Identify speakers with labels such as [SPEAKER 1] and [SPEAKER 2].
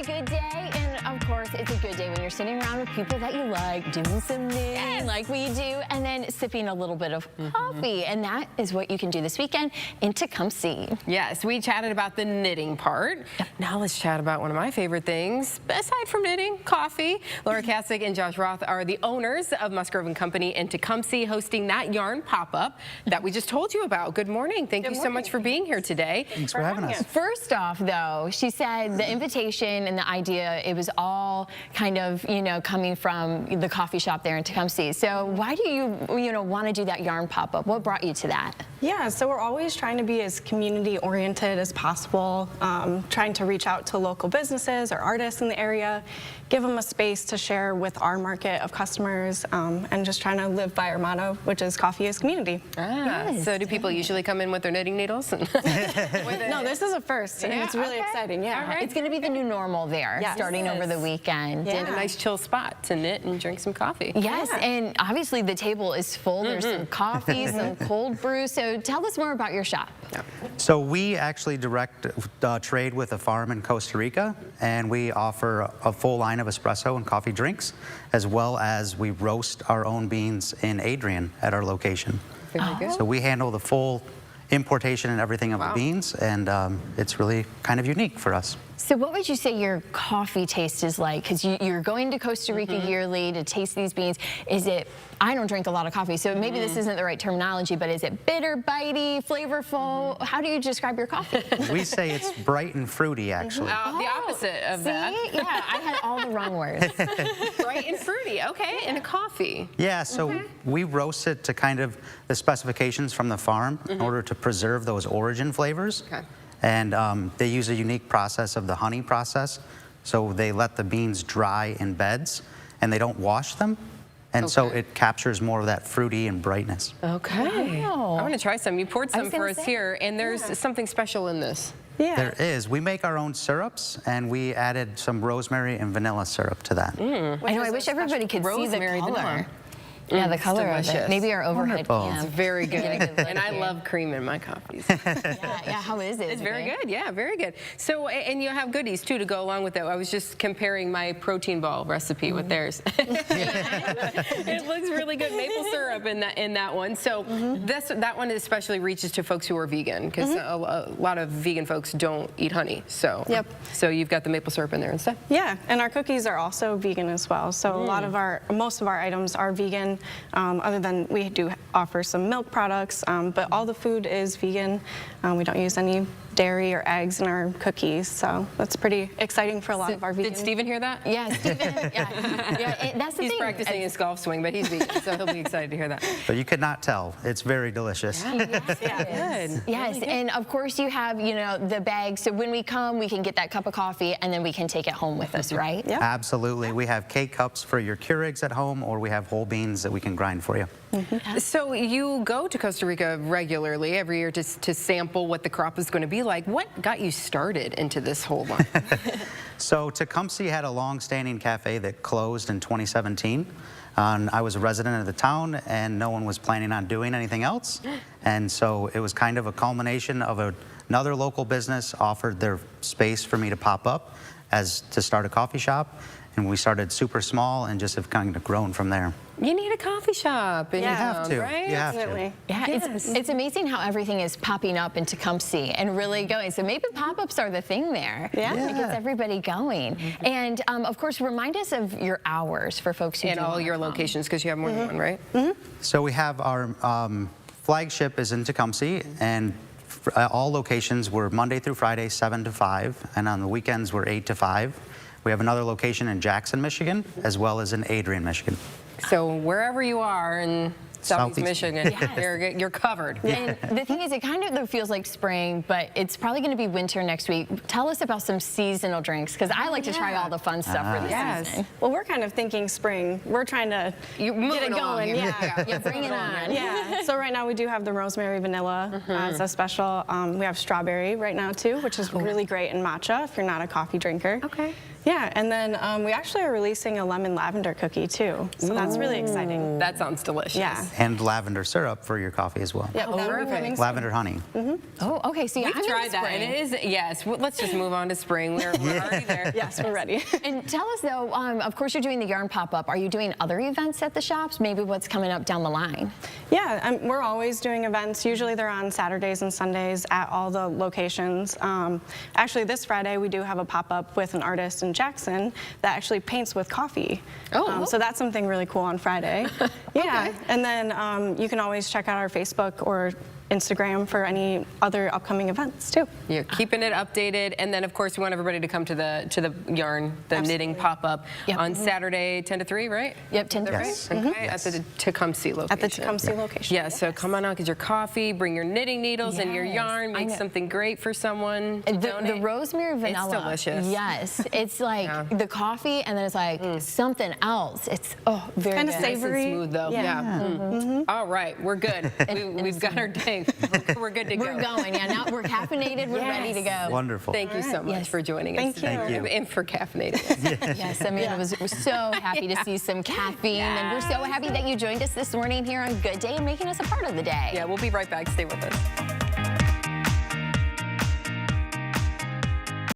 [SPEAKER 1] a good day, and of course, it's a good day when you're sitting around with people that you like, doing some knitting like we do, and then sipping a little bit of coffee. And that is what you can do this weekend in Tecumseh.
[SPEAKER 2] Yes, we chatted about the knitting part. Now let's chat about one of my favorite things, aside from knitting, coffee. Lora, Kasik, and Josh Roth are the owners of Musgrove Company in Tecumseh, hosting that yarn pop-up that we just told you about. Good morning. Thank you so much for being here today.
[SPEAKER 3] Thanks for having us.
[SPEAKER 1] First off, though, she said the invitation and the idea, it was all kind of, coming from the coffee shop there in Tecumseh. So why do you, want to do that yarn pop-up? What brought you to that?
[SPEAKER 4] Yeah, so we're always trying to be as community-oriented as possible, trying to reach out to local businesses or artists in the area, give them a space to share with our market of customers, and just trying to live by our motto, which is coffee is community.
[SPEAKER 2] Yes. So do people usually come in with their knitting needles?
[SPEAKER 4] No, this is a first, and it's really exciting. Yeah,
[SPEAKER 1] right. It's going to be the new normal there, starting over the weekend.
[SPEAKER 2] And a nice chill spot to knit and drink some coffee.
[SPEAKER 1] Yes, and obviously the table is full. There's some coffee, some cold brew. So tell us more about your shop.
[SPEAKER 3] So we actually direct trade with a farm in Costa Rica, and we offer a full line of espresso and coffee drinks, as well as we roast our own beans in Adrian at our location.
[SPEAKER 2] Very good.
[SPEAKER 3] So we handle the full importation and everything of the beans, and it's really kind of unique for us.
[SPEAKER 1] So what would you say your coffee taste is like? Because you're going to Costa Rica yearly to taste these beans. Is it, I don't drink a lot of coffee, so maybe this isn't the right terminology, but is it bitter, bitey, flavorful? How do you describe your coffee?
[SPEAKER 3] We say it's bright and fruity, actually.
[SPEAKER 2] The opposite of that.
[SPEAKER 1] Yeah, I had all the wrong words.
[SPEAKER 2] Bright and fruity, okay, and a coffee.
[SPEAKER 3] Yeah, so we roast it to kind of the specifications from the farm in order to preserve those origin flavors.
[SPEAKER 2] Okay.
[SPEAKER 3] And they use a unique process of the honey process. So they let the beans dry in beds, and they don't wash them. And so it captures more of that fruity and brightness.
[SPEAKER 2] Okay.
[SPEAKER 1] Wow.
[SPEAKER 2] I want to try some. You poured some for us here, and there's something special in this.
[SPEAKER 4] Yeah.
[SPEAKER 3] There is. We make our own syrups, and we added some rosemary and vanilla syrup to that.
[SPEAKER 1] I know, I wish everybody could see the
[SPEAKER 2] Rosemary
[SPEAKER 1] color.
[SPEAKER 2] vanilla.
[SPEAKER 1] Yeah, the color of it.
[SPEAKER 2] delicious.
[SPEAKER 1] Maybe our overhead
[SPEAKER 3] Wonderful.
[SPEAKER 1] cam.
[SPEAKER 2] It's very good.
[SPEAKER 1] Get a good look
[SPEAKER 2] And I
[SPEAKER 1] here.
[SPEAKER 2] love cream in my coffees.
[SPEAKER 1] Yeah, how is it?
[SPEAKER 2] It's very good, yeah, very good. So, and you have goodies too to go along with it. I was just comparing my protein ball recipe with theirs. It looks really good, maple syrup in that one. So that one especially reaches to folks who are vegan, because a lot of vegan folks don't eat honey. So, so you've got the maple syrup in there instead.
[SPEAKER 4] Yeah, and our cookies are also vegan as well. So a lot of most of our items are vegan, other than we do offer some milk products, but all the food is vegan. We don't use any dairy or eggs in our cookies, so that's pretty exciting for a lot of our vegan.
[SPEAKER 2] Did Stephen hear that?
[SPEAKER 1] Yeah, Stephen. That's the
[SPEAKER 2] He's
[SPEAKER 1] thing.
[SPEAKER 2] practicing his golf swing, but he's vegan, so he'll be excited to hear that.
[SPEAKER 3] But you could not tell. It's very delicious.
[SPEAKER 2] Good.
[SPEAKER 1] Yes, and of course you have, the bag, so when we come, we can get that cup of coffee, and then we can take it home with us, right?
[SPEAKER 4] Yep.
[SPEAKER 3] Absolutely. We have K-cups for your Keurigs at home, or we have whole beans that we can grind for you.
[SPEAKER 2] So you go to Costa Rica regularly every year to sample what the crop is going to be like. What got you started into this whole line?
[SPEAKER 3] So Tecumseh had a long-standing cafe that closed in 2017. I was a resident of the town, and no one was planning on doing anything else. And so it was kind of a culmination of another local business offered their space for me to pop up to start a coffee shop. And we started super small and just have kind of grown from there.
[SPEAKER 2] You need a coffee shop. And
[SPEAKER 3] You have to.
[SPEAKER 2] right?
[SPEAKER 3] You have
[SPEAKER 4] Definitely.
[SPEAKER 3] to.
[SPEAKER 1] Yeah, it's amazing how everything is popping up in Tecumseh and really going. So maybe pop-ups are the thing there.
[SPEAKER 4] Yeah.
[SPEAKER 1] It gets everybody going. And of course, remind us of your hours for folks who
[SPEAKER 2] And
[SPEAKER 1] do
[SPEAKER 2] all
[SPEAKER 1] wanna
[SPEAKER 2] your
[SPEAKER 1] come.
[SPEAKER 2] locations, because you have more than one, right?
[SPEAKER 3] So we have our flagship is in Tecumseh, and all locations were Monday through Friday, 7 to 5, and on the weekends we're 8 to 5. We have another location in Jackson, Michigan, as well as in Adrian, Michigan.
[SPEAKER 2] So wherever you are in Southeast Michigan, you're covered.
[SPEAKER 1] And the thing is, it kind of feels like spring, but it's probably going to be winter next week. Tell us about some seasonal drinks, because I like to try all the fun stuff for this season.
[SPEAKER 4] Well, we're kind of thinking spring. We're trying to get it going.
[SPEAKER 1] Yeah, bring it on.
[SPEAKER 4] Yeah. So right now we do have the rosemary vanilla as a special. We have strawberry right now too, which is really great in matcha if you're not a coffee drinker.
[SPEAKER 2] Okay.
[SPEAKER 4] Yeah, and then we actually are releasing a lemon lavender cookie too, so that's really exciting.
[SPEAKER 2] That sounds delicious.
[SPEAKER 4] Yeah.
[SPEAKER 3] And lavender syrup for your coffee as well.
[SPEAKER 4] Yep, that will be
[SPEAKER 2] perfect.
[SPEAKER 4] coming soon.
[SPEAKER 3] Lavender honey.
[SPEAKER 1] Oh, okay. So yeah,
[SPEAKER 2] We've
[SPEAKER 1] I'm in the
[SPEAKER 2] tried that, and
[SPEAKER 1] spring.
[SPEAKER 2] it is, yes, let's just move on to spring. We're already there.
[SPEAKER 4] Yes, we're ready.
[SPEAKER 1] And tell us though, of course you're doing the yarn pop-up. Are you doing other events at the shops? Maybe what's coming up down the line?
[SPEAKER 4] Yeah, we're always doing events. Usually they're on Saturdays and Sundays at all the locations. Actually, this Friday we do have a pop-up with an artist in Jackson that actually paints with coffee.
[SPEAKER 1] Oh.
[SPEAKER 4] So that's something really cool on Friday. Yeah, and then you can always check out our Facebook or Instagram for any other upcoming events too.
[SPEAKER 2] You're keeping it updated, and then of course we want everybody to come to the yarn, the knitting pop-up
[SPEAKER 1] Yep.
[SPEAKER 2] on Saturday 10 to 3, right?
[SPEAKER 1] Yep, 10 to 3.
[SPEAKER 3] Yes.
[SPEAKER 2] Okay, at the Tecumseh location.
[SPEAKER 4] At the Tecumseh location.
[SPEAKER 2] Yeah, so come on out, get your coffee, bring your knitting needles and your
[SPEAKER 1] Yes,
[SPEAKER 2] yarn,
[SPEAKER 1] I
[SPEAKER 2] make
[SPEAKER 1] know.
[SPEAKER 2] something great for someone to
[SPEAKER 1] The
[SPEAKER 2] donate.
[SPEAKER 1] rosemary vanilla.
[SPEAKER 2] It's delicious.
[SPEAKER 1] Yes, it's like
[SPEAKER 2] Yeah.
[SPEAKER 1] the coffee, and then it's like something else. It's very
[SPEAKER 4] Kinda
[SPEAKER 1] good.
[SPEAKER 2] Nice and
[SPEAKER 4] savory.
[SPEAKER 2] smooth though.
[SPEAKER 4] Yeah.
[SPEAKER 2] All right, we're good. We've got our day. We're good to go.
[SPEAKER 1] We're going. Yeah, now we're caffeinated. We're ready to go.
[SPEAKER 3] Wonderful.
[SPEAKER 2] Thank you so much
[SPEAKER 1] Yes.
[SPEAKER 2] for joining us
[SPEAKER 4] Thank
[SPEAKER 2] today.
[SPEAKER 4] you.
[SPEAKER 3] Thank you.
[SPEAKER 2] And for caffeinating us.
[SPEAKER 1] Yes, Amanda was so happy to see some caffeine, and we're so happy that you joined us this morning here on Good Day and making us a part of the day.
[SPEAKER 2] Yeah, we'll be right back. Stay with us.